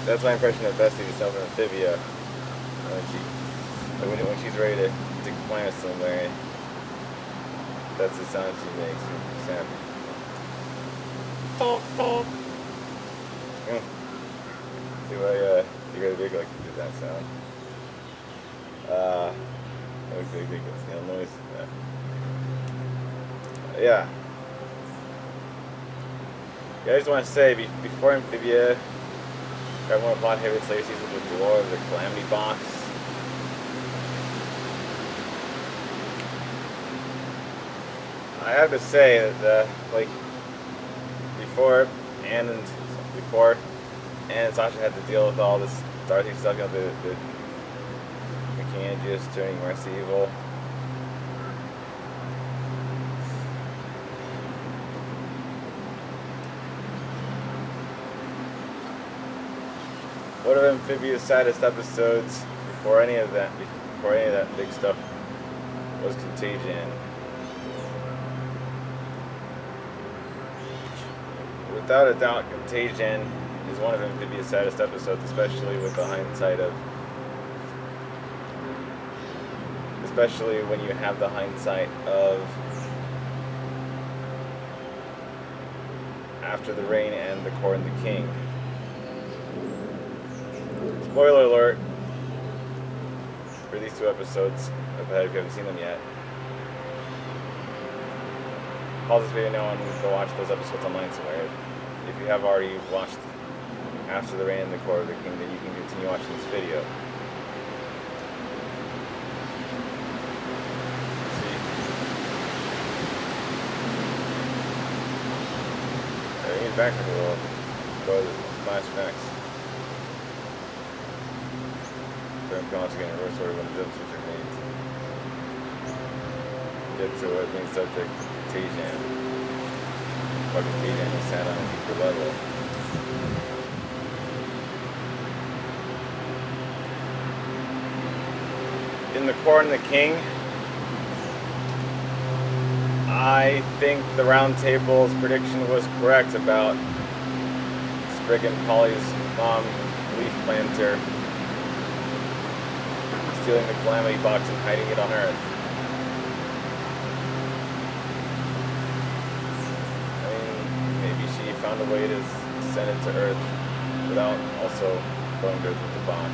That's my impression of Bessie, the self Amphibia. When she's ready to plant somewhere, that's the sound she makes. Sam. See why you got a vehicle like you did that sound. That was big noise. Yeah. I just want to say, before Amphibia, I want to plot heavy Slayer seasons with Dwarves, the Calamity Box. I have to say that, like, before Anne and Sasha had to deal with all this Darcy stuff, you know, the just turning Marcy evil. One of Amphibia's saddest episodes before any of that big stuff was Contagion. Without a doubt, Contagion is one of Amphibia's saddest episodes, especially with the hindsight of when you have the hindsight of after the rain and the core and the king. Spoiler alert for these two episodes, if you haven't seen them yet. Pause this video now and go watch those episodes online somewhere. If you have already watched After the Rain and the Core of the King, then you can continue watching this video. Back a little, go to the flashbacks. Turn Contagion in reverse order when the jump switch are made. Get to it, main subject, Contagion. Or Contagion is sat on a deeper level. In the Core and the King, I think the Round Table's prediction was correct about Sprig and Polly's mom, Leaf Planter, stealing the Calamity Box and hiding it on Earth. I mean, maybe she found a way to send it to Earth without also going to Earth with the box.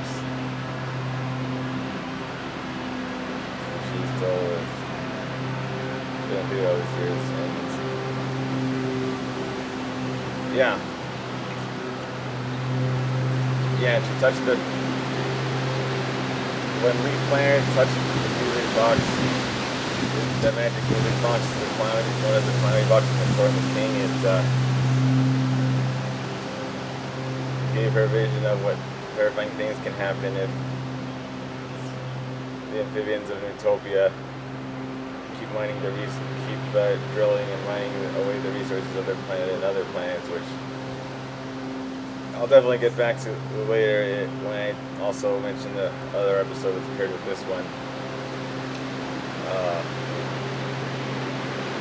She still is. Gonna do all these years, and yeah, she touched it when Leaf Planter touched the music box, the magic music box, the Calamity, known as the Calamity Box in the Core of the King. It gave her a vision of what terrifying things can happen if the amphibians of Utopia keep drilling and mining away the resources of their planet and other planets, which I'll definitely get back to later when I also mention the other episode that's paired with this one.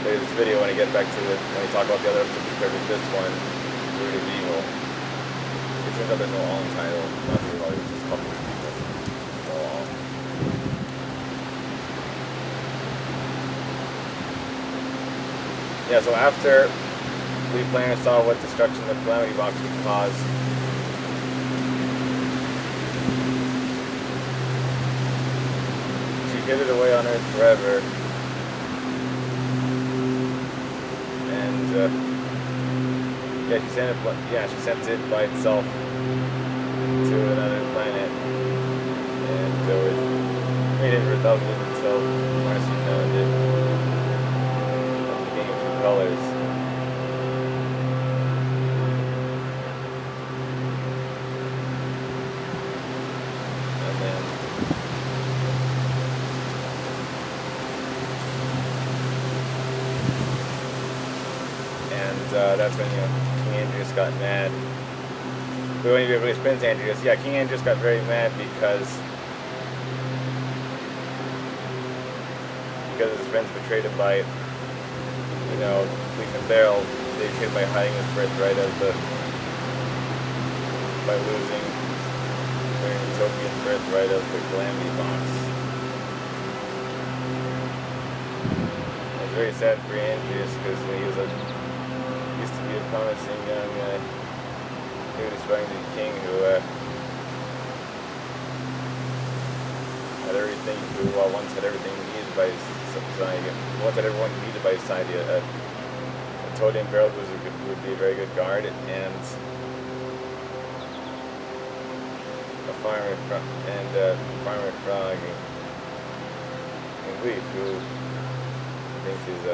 Later this video when I get back to when we talk about the other episode that's paired with this one, Root of Evil. It turns out there's no all title, not the all, it's just a couple of people. No all. Yeah, so after Leaf Planter saw what destruction the Calamity Box would cause, she hid it away on Earth forever, and she sent it by itself to another planet, and it made it for 1,000 years until Marcy found it. Colors. And that's when King Andreas got mad. We won't even be able to explain to Andreas. Yeah, King Andreas got very mad because his friends betrayed him by Leaf and Barrel they killed by hiding his birthright by losing their utopian birthright of the Calamity Box. It was very sad for Andreas because when he used to be a promising young dude aspiring to be king who had everything, who once had everything needed by his side, once had everyone needed by his side. A Toadian Barrel would be a very good guard, and a farmer frog and Leaf, who thinks he's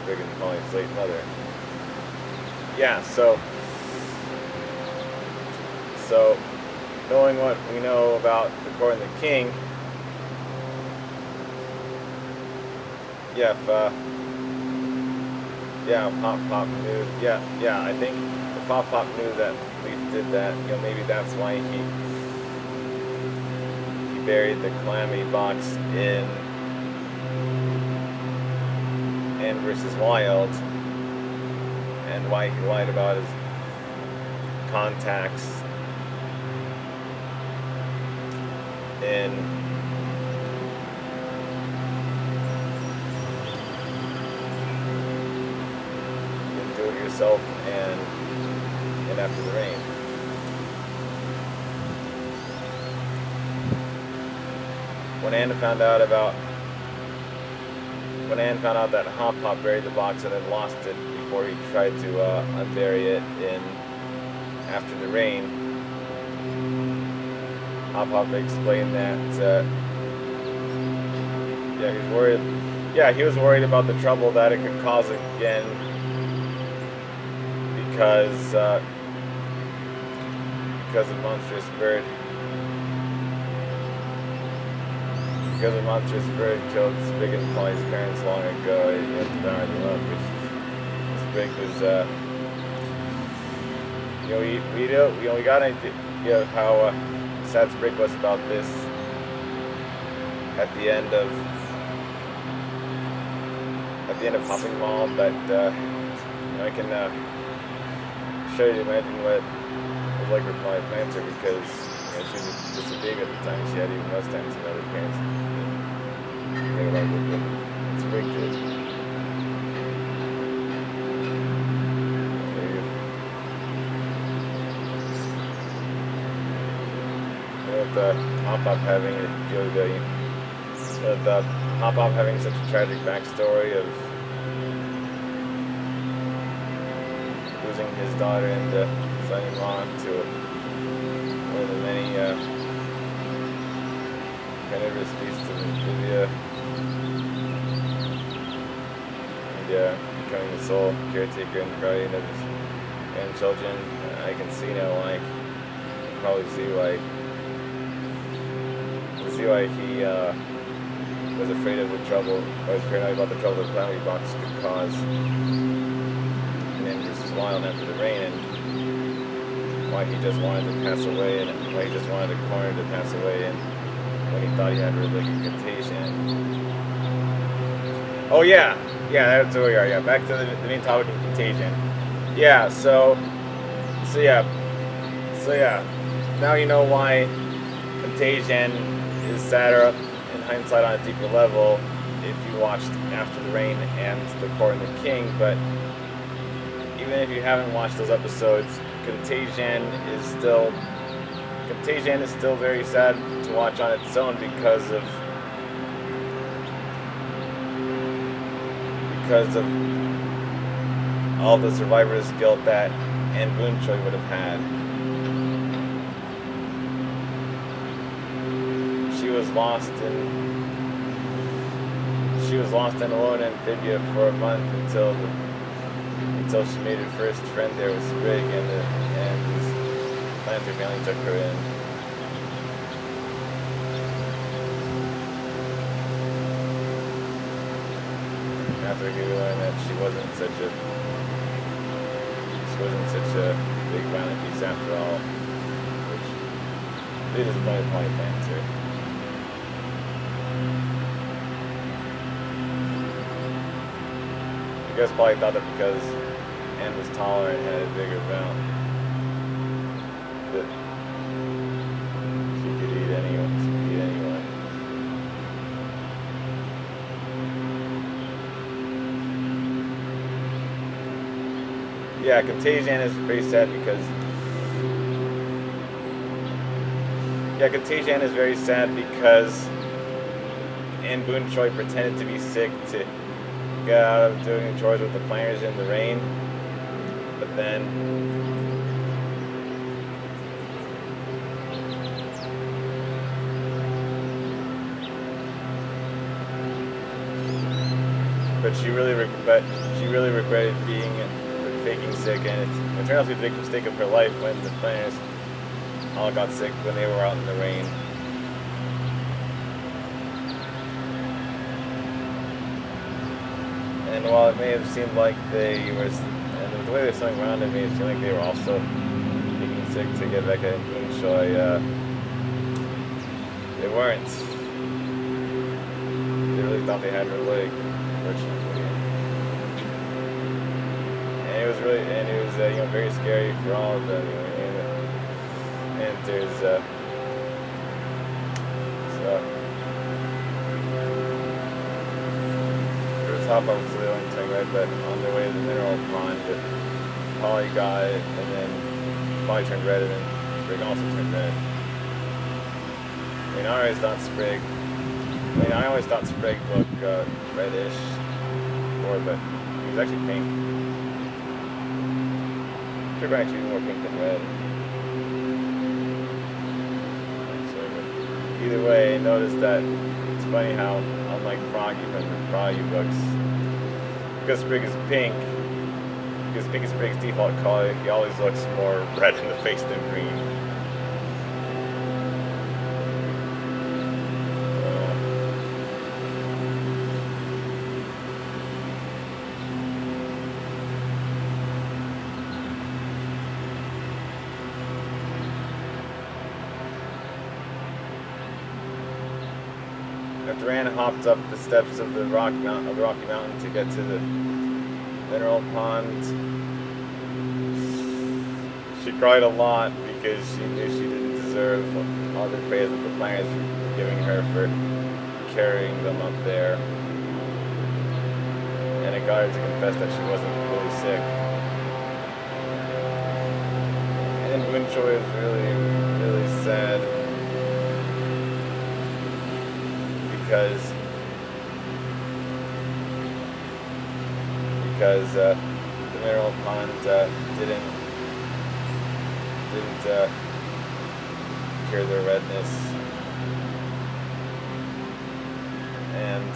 bigger than Polly's late mother. Yeah, so knowing what we know about the court and the king, Pop knew. Yeah, I think if Pop knew that Leaf did that, maybe that's why he buried the Calamity Box in Anne vs. Wild, and why he lied about his contacts in Do It Yourself and After the Rain. When Anne found out that Hop buried the box and then lost it before he tried to unbury it in After the Rain, Hop explained that he was worried about the trouble that it could cause again because a monstrous bird killed Spig and Polly's parents long ago. He devoured them up, which Spig was, we got an idea of how sad Spig was about this at the end of Hopping Mall, but I can show you to imagine what it was like for Polly Plantar, because she was just a baby at the time. She had even less time than other parents. Think about what Sprig did. With Hop having such a tragic backstory of losing his daughter and son-in-law to one of the many carnivorous beasts of Amphibia, and becoming the sole caretaker and guardian of his grandchildren. I can see now why, probably see why he was afraid of the trouble, or was paranoid about the trouble the Calamity Box could cause in Anne vs. Wild After the Rain, and why he just wanted to pass away, and why he just wanted a corner to pass away, and when he thought he had really like a contagion. Oh yeah, that's where we are. Yeah, back to the main topic of Contagion. Yeah, so now you know why Contagion is sadder in hindsight on a deeper level if you watched After the Rain and The Court and the King. But even if you haven't watched those episodes, Contagion is still very sad to watch on its own because of all the survivor's guilt that Anne Boonchoy would have had. She was lost and alone in Amphibia for a month until she made her first friend there with Sprig, and his Plantar family took her in. After he learned that she wasn't such a big violent beast after all, which really disappointed Polly Plantar. I guess Polly thought that because Anne was taller and had a bigger mouth. But she could eat anyone. She could eat anyone. Yeah, Contagion is very sad because. Yeah, Contagion is very sad because Anne Boone Choi pretended to be sick to get out of doing the chores with the planters in the rain, but then she really regretted faking sick, and it turned out to be the big mistake of her life when the planters all got sick when they were out in the rain. And while it may have seemed like they were, and the way they were swimming around, it made it seem like they were also taking sick to get back at Boone Choi. They weren't. They really thought they had her leg, fortunately. And it was very scary for all of them. And there's so. Top up was the only thing right, but on their way to the mineral pond, Polly got it, and then Polly turned red, and then Sprig also turned red. I mean, I always thought Sprig looked reddish before, but he was actually pink. Should have actually be more pink than red. Either way, notice that it's funny how, unlike Froggy from the Froggy books, because Sprig is pink, because pink is Sprig's default color, he always looks more red in the face than green. After Anne hopped up the steps of the Rocky Mountain to get to the mineral pond, she cried a lot because she knew she didn't deserve all the praise that the planters were giving her for carrying them up there. And it got her to confess that she wasn't really sick. And Boone Choi is really, really sad. Because the mineral pond didn't cure their redness, and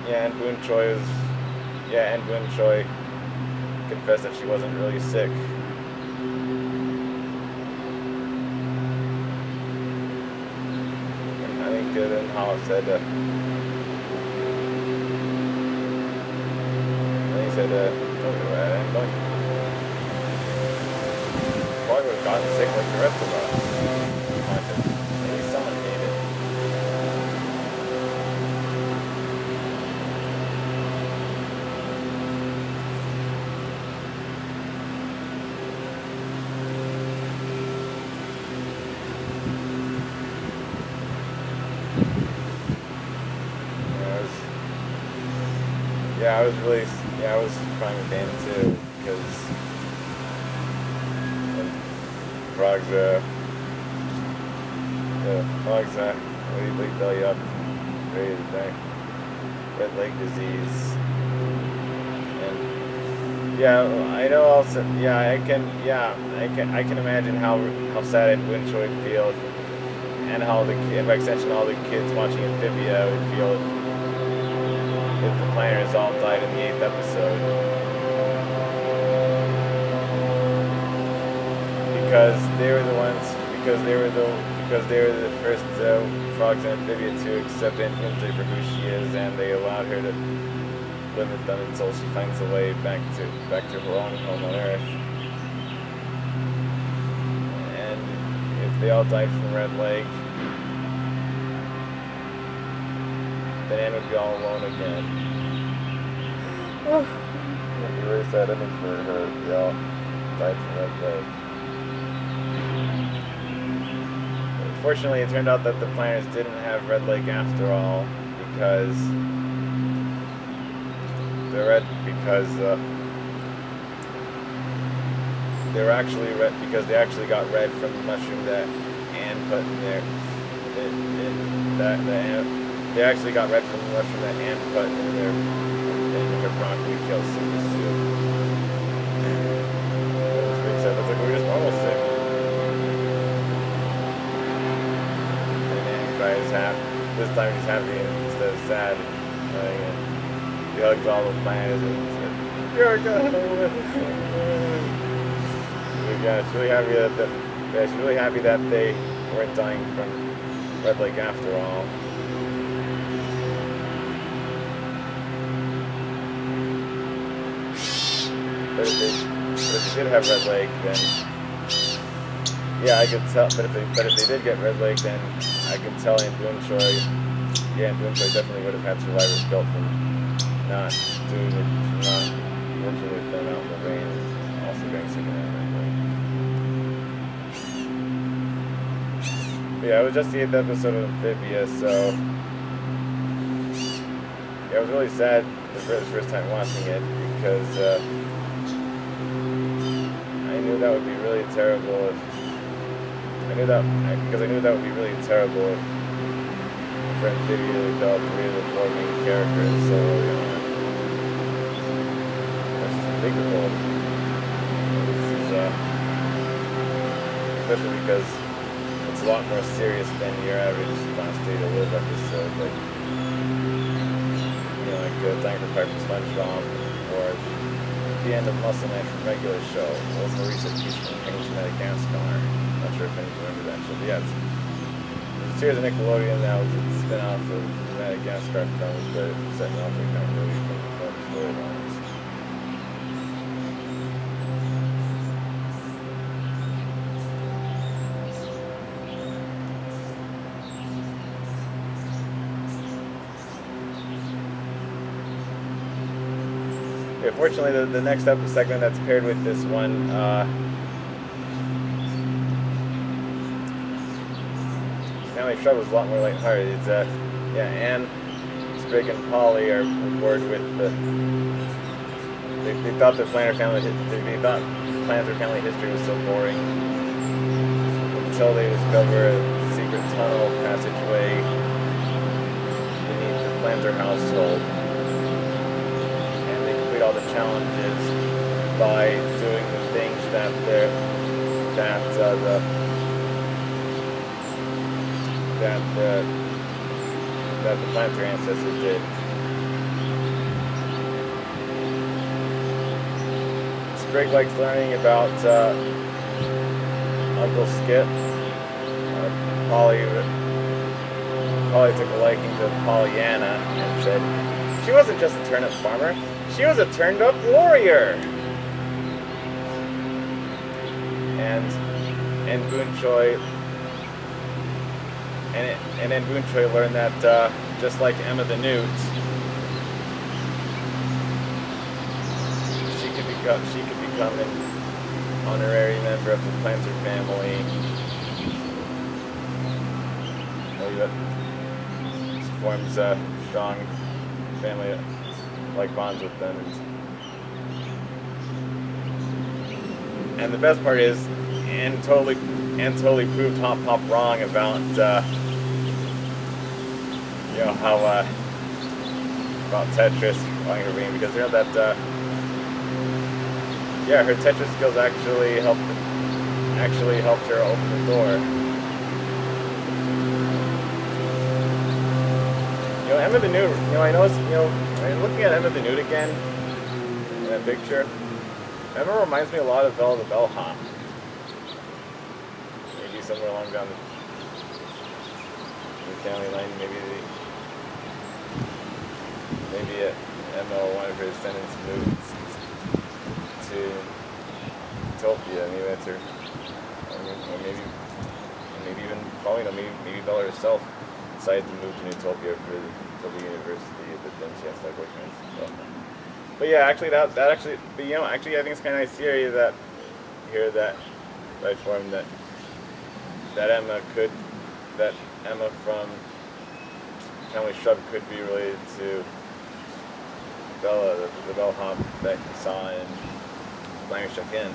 Anne Boone Choi confessed that she wasn't really sick. Good, and how I said, don't be red, don't. Probably would have gotten sick like the rest of us. Maybe someone needed. I was crying with Dana too, because frogs really big belly up, ready to die. Red leg disease. And I know also, I can imagine how sad Anne Boone Choi would feel, and and by extension all the kids watching Amphibia would feel if the planters all died in the 8th episode. Because they were the first frogs in Amphibia to accept Anne Boone Choi for who she is, and they allowed her to limit them until she finds a way back to her own home on Earth. And if they all died from Red Lake, then Anne would be all alone again. very sad ending for her. They all died from red leg. Fortunately, it turned out that the planners didn't have red leg after all, because they were actually red because they actually got red from the mushroom that Anne put in there. They actually got red from the mushroom that Anne put in her broccoli kale soup. That was pretty sad. That's like, we're just almost sick. And Anne is happy. This time he's happy instead of sad. And he hugs all the plants and says, "You're gonna." Yeah, she's really happy that they weren't dying from red leg after all. But if they did have red leg, then yeah, I could tell. But if they did get red leg, then I could tell Aunt Boonchoy definitely would have had survivor's guilt from not doing it, from not working with them out in the rain, and also getting sick of that red leg. Yeah, it was just the 8th episode of Amphibia, so yeah, it was really sad the first time watching it, because I knew that would be really terrible if for Amphibia to develop 3 of the 4 main characters so early on. That's just unthinkable. This is especially because it's a lot more serious than your average Last Day to Live episode, like Dying for Fire from SpongeBob, or the end of Muscle Man from regular show, or Marissa Peach from Penguins from Madagascar. Not sure if anyone remembers that show, but yeah, it's a series of Nickelodeon that was a spin-off of the Madagascar films, but it's set in alternate continuity from the film storylines. Yeah, fortunately, the next segment that's paired with this one, Family Shrub was a lot more lighthearted. It's Anne, Sprig, and Polly are bored with they thought the Plantar family history was so boring until they discover a secret tunnel passageway beneath the Plantar household. All the challenges by doing the things that the Plantar ancestors did. Sprig likes learning about Uncle Skip. Polly took a liking to Pollyanna and said she wasn't just a turnip farmer. She was a turned-up warrior, and Boonchoy learned that just like Emma the Newt, she could become an honorary member of the Plantar family. She forms a strong family like bonds with them, and the best part is Anne totally proved Hop Pop wrong about how about Tetris wanting her ring, because that her Tetris skills actually helped her open the door. Emma the Newt, I noticed, looking at Emma the Newt again in that picture, Emma reminds me a lot of Belle the Bellhop. Maybe somewhere along down the family line, maybe Emma or one of her descendants moved to Utopia. Maybe that's her, or maybe even probably maybe Bella herself decided to move to Utopia for the Utopia University, but then she has to like work on stuff. But yeah, actually that actually, but you know, actually I think it's kind of nice to hear that right form that Emma from Family Shrub could be related to Bella, the bellhop that you saw in Plantars.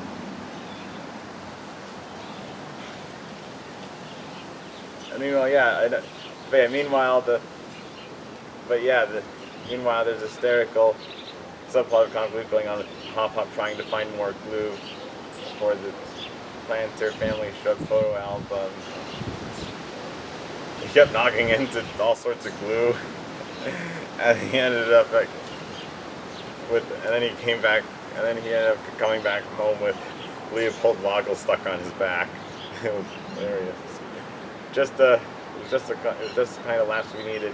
I mean, well, yeah, but yeah, meanwhile there's hysterical subplot of conflict going on with Hop Hop trying to find more glue for the Plantar Family Shrub photo album. He kept knocking into all sorts of glue, and he ended up and then he ended up coming back home with Leopold Woggle stuck on his back. It was hilarious. It was just the kind of laughs we needed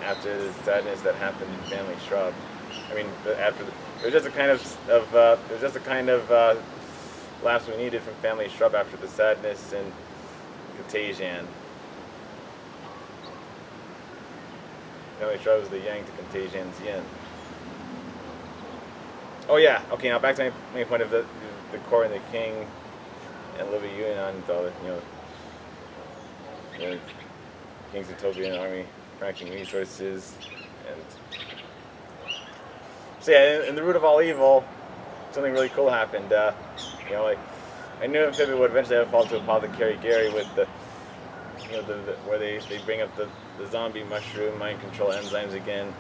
after the sadness that happened in Family Shrub. I mean, it was just the kind of laughs we needed from Family Shrub after the sadness in Contagion. Family Shrub is the yang to Contagion's yin. Oh yeah. Okay. Now back to my main point of the court and the king and Libya Union, the King's Utopian army ranking resources, and so yeah, in the root of all evil, something really cool happened. I knew Amphibia would eventually have to fall to Apothecary Gary with where they bring up the zombie mushroom mind control enzymes again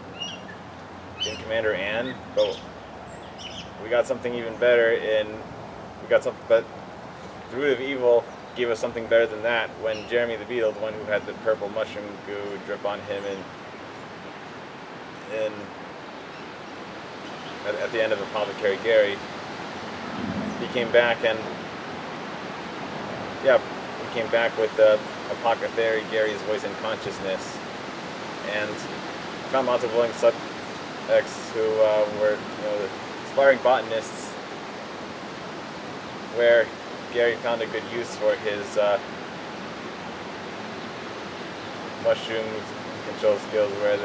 in Commander Anne, but we got something even better but the root of evil gave us something better than that when Jeremy the Beetle, the one who had the purple mushroom goo drip on him at the end of Apothecary Gary, he came back with Apothecary Gary's voice and consciousness, and found lots of willing subjects who were aspiring botanists, where Gary found a good use for his mushroom control skills, where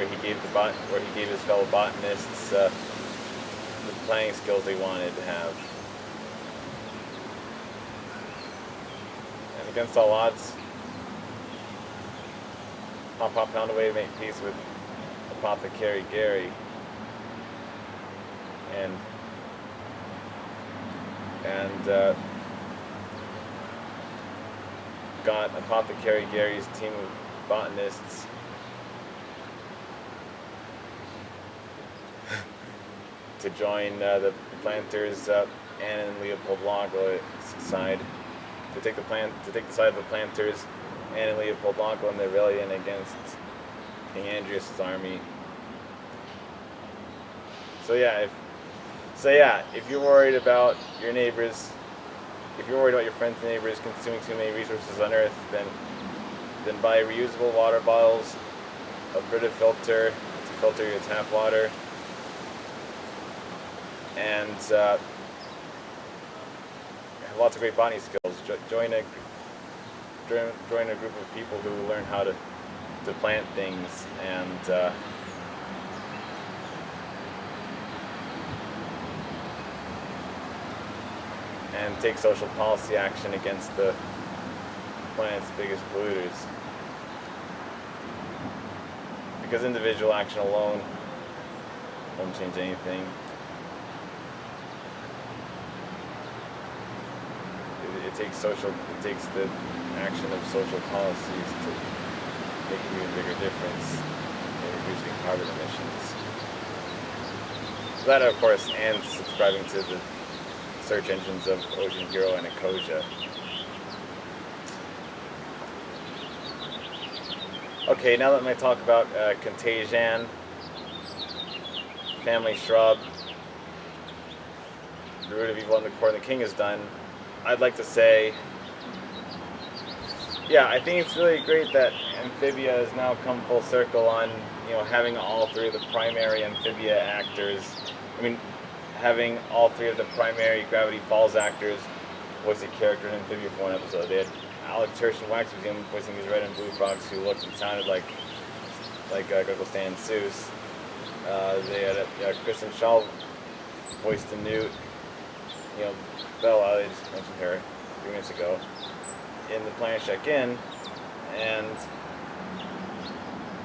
he gave his fellow botanists the planning skills they wanted to have. And against all odds, Hop Hop found a way to make peace with Apothecary Gary, and got Apothecary Gary's team of botanists to join the Plantars, Anne and Leopold Woggle side, to take the side of the Plantars, Anne and Leopold Woggle in the rebellion against King Andrius' army. So if you're worried about your neighbors, if you're worried about your friends and neighbors consuming too many resources on Earth, then buy reusable water bottles, a Brita filter to filter your tap water, and have lots of great botany skills. Join a group of people who learn how to plant things and take social policy action against the planet's biggest polluters. Because individual action alone won't change anything. It takes the action of social policies to make an even bigger difference in reducing carbon emissions. So that, of course, and subscribing to the search engines of Ocean Hero and Ecosia. Okay, now that I talk about Contagion, Family Shrub, the root of evil and the core and the king is done, I'd like to say, I think it's really great that Amphibia has now come full circle on, having all three of the primary Amphibia actors. Having all three of the primary Gravity Falls actors voice a character in Amphibia for one episode. They had Alex Hirsch and Wax Museum voicing these red and blue frogs who looked and sounded like Uncle Stan and Seuss. They had Kristen Shaw voiced the Newt. Bella, they just mentioned her a few minutes ago in the Planet Check-In, and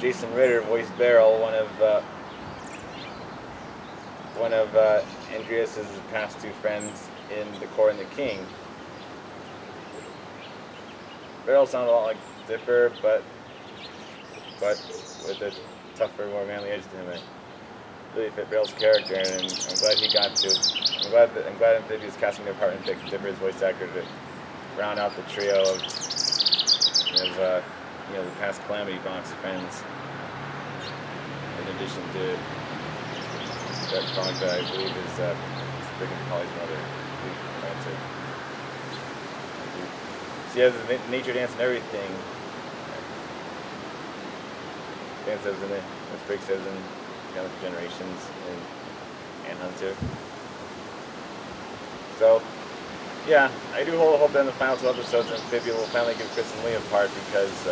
Jason Ritter voiced Beryl, one of Andreas's past two friends in The Core and the King. Beryl sounded a lot like Dipper, but with a tougher, more manly edge to him. It really fit Beryl's character, and I'm glad he got to. I'm glad Amphibia's casting their part and picked Dipper's voice actor to round out the trio of the past Calamity Box friends. In addition to that Frog that I believe is Big and Polly's mother. She has a nature dance and everything. Dan says in it, as Big says in Generations and Hunter. So, yeah, I do hope that in the final two episodes Amphibia will finally give Chris and Lee a part because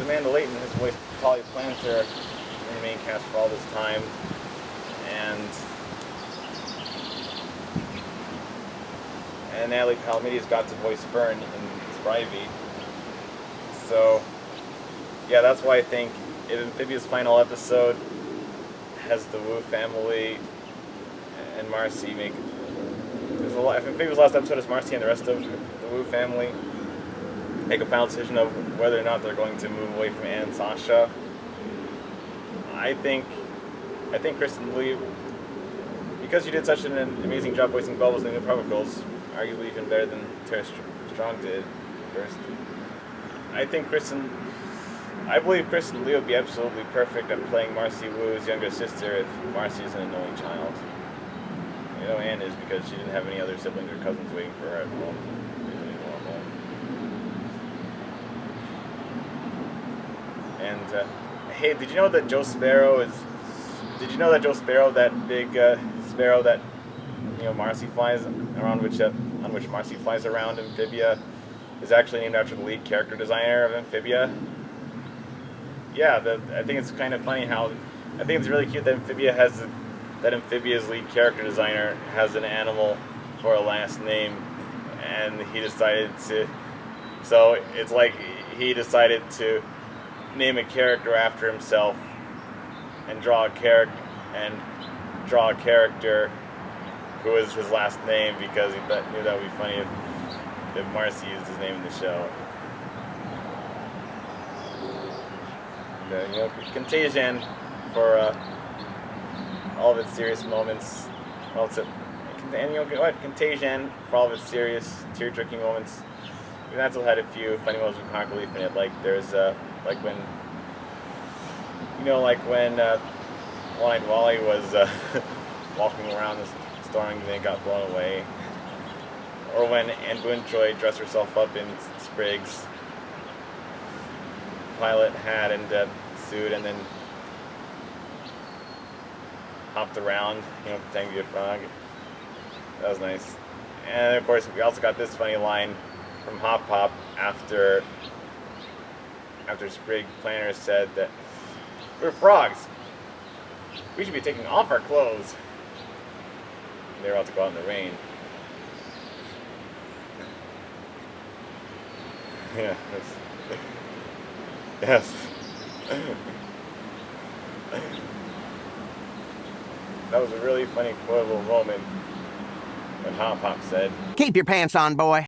Amanda Layton has voiced Polly Plantar in the main cast for all this time, and Natalie Palamides got to voice Fern in Spivey. So, yeah, that's why I think if Amphibia's final episode has the Wu family and Marcy if Amphibia's last episode is Marcy and the rest of the Wu family make a final decision of whether or not they're going to move away from Anne and Sasha, I think Kristen Lee, because she did such an amazing job voicing Bubbles in the Provocals, arguably even better than Tara Strong did first. I believe Kristen Lee would be absolutely perfect at playing Marcy Wu's younger sister if Marcy is an annoying child. Anne is because she didn't have any other siblings or cousins waiting for her at home. And hey, did you know that Joe Sparrow, that big sparrow that Marcy flies around, on which Marcy flies around Amphibia, is actually named after the lead character designer of Amphibia? Yeah, I think it's kind of funny how I think it's really cute that Amphibia's lead character designer has an animal for a last name, and he decided to. So it's like he decided to name a character after himself and draw a character who was his last name because he knew that would be funny if Marcy used his name in the show. Contagion for all of its serious moments. Contagion for all of its serious, tear-jerking moments. That still had a few funny moments with comic relief in it. Like there's when One-Eyed Wally was walking around the storm and then got blown away. Or when Anne Boontroy dressed herself up in Sprig's pilot hat and suit and then hopped around, pretending to be a frog. That was nice. And of course, we also got this funny line from Hop Pop after Sprig Plantars said that we're frogs. We should be taking off our clothes. And they were about to go out in the rain. Yeah. Yes. That was a really funny, quotable moment when Hop Pop said, "Keep your pants on, boy."